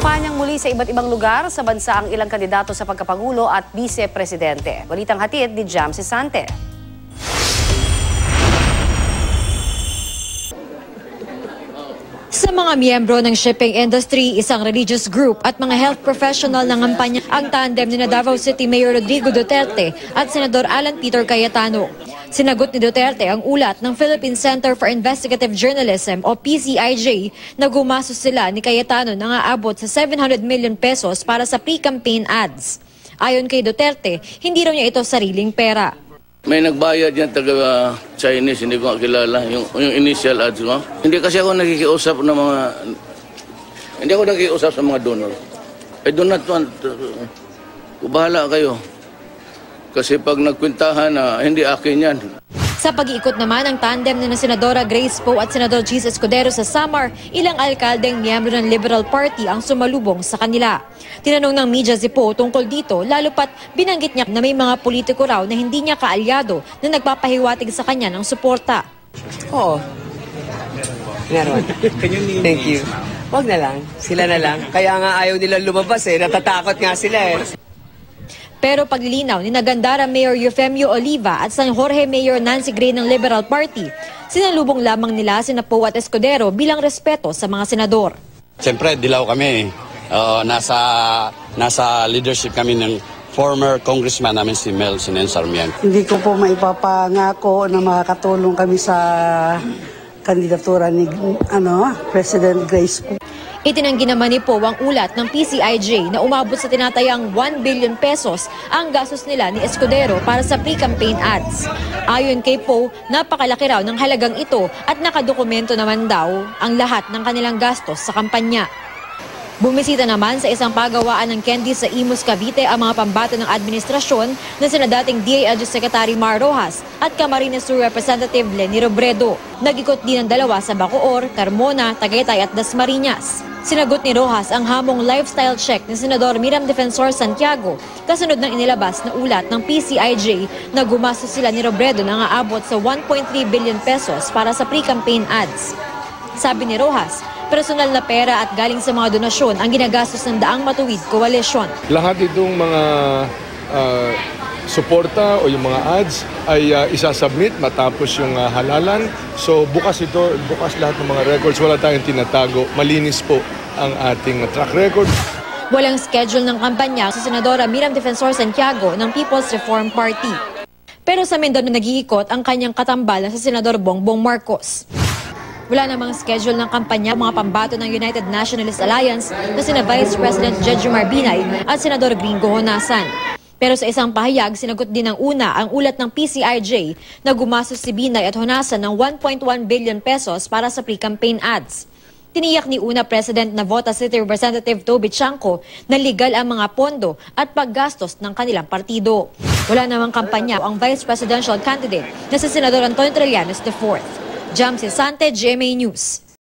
Kampanyang muli sa iba't ibang lugar sa bansa ang ilang kandidato sa pagkapangulo at vice-presidente. Balitang hatid ni Jam Sisante. Sa mga miyembro ng shipping industry, isang religious group at mga health professional ng kampanya ang tandem ni Davao City Mayor Rodrigo Duterte at Senador Alan Peter Cayetano. Sinagot ni Duterte ang ulat ng Philippine Center for Investigative Journalism o PCIJ na gumastos sila ni Cayetano na aabot sa 700 million pesos para sa pre-campaign ads. Ayon kay Duterte, hindi raw niya ito sariling pera. May nagbayad yan taga Chinese, hindi ko kilala, yung initial ads ko. Hindi kasi ako nakikiusap ng mga, hindi ako nakikiusap sa mga donor. I do not want, bahala kayo. Kasi pag nagkwintahan na hindi akin yan. Sa pag-iikot naman ng tandem ni Senadora Grace Poe at Senador Gis Escudero sa Samar, ilang alkaldeng miyembro ng Liberal Party ang sumalubong sa kanila. Tinanong ng media si Poe tungkol dito, lalo pat binanggit niya na may mga politiko raw na hindi niya kaalyado na nagpapahiwatig sa kanya ng suporta. Oo. Meron. Thank you. Wag na lang. Sila na lang. Kaya nga ayaw nila lumabas natatakot nga sila Pero paglilinaw ni Nagandara Mayor Eufemio Oliva at San Jorge Mayor Nancy Gray ng Liberal Party, sinalubong lamang nila sina Poe at Escudero bilang respeto sa mga senador. Siyempre, dilaw kami. Nasa leadership kami ng former congressman namin si Mel Sinen Sarmiento. Hindi ko po maipapangako na makakatulong kami sa kandidatura ni President Grace Poe. Itinanggi naman ni Poe ang ulat ng PCIJ na umabot sa tinatayang 1 billion pesos ang gastos nila ni Escudero para sa pre-campaign ads. Ayon kay Poe, napakalaki raw ng halagang ito at nakadokumento naman daw ang lahat ng kanilang gastos sa kampanya. Bumisita naman sa isang pagawaan ng Candies sa Imus, Cavite ang mga pambato ng administrasyon na sina dating DILG Secretary Mar Rojas at Camarines Sur Representative Leni Robredo. Nag-ikot din ang dalawa sa Bacoor, Carmona, Tagaytay at Dasmariñas. Sinagot ni Rojas ang hamong lifestyle check ni Senador Miram Defensor Santiago kasunod ng inilabas na ulat ng PCIJ na gumastos sila ni Robredo na aabot sa 1.3 billion pesos para sa pre-campaign ads. Sabi ni Rojas, personal na pera at galing sa mga donasyon ang ginagastos ng Daang Matuwid Coalition. Lahat itong mga suporta o yung mga ads ay isasubmit matapos yung halalan. So bukas lahat ng mga records, wala tayong tinatago. Malinis po ang ating track record. Walang schedule ng kampanya sa Senadora Miram Defensor Santiago ng People's Reform Party. Pero sa Mindanao nag-iikot ang kanyang katambal na sa Senador Bongbong Marcos. Wala namang schedule ng kampanya mga pambato ng United Nationalist Alliance na sina Vice President Jejomar Binay at Senador Gringo Honasan. Pero sa isang pahayag, sinagot din ng una ang ulat ng PCIJ na gumastos si Binay at Honasan ng 1.1 billion pesos para sa pre-campaign ads. Tiniyak ni una President Navota City Representative Toby Chanco na legal ang mga pondo at paggastos ng kanilang partido. Wala namang kampanya ang Vice Presidential candidate na si Senador Antonio Trillanes IV. Jam Sisante, GMA News.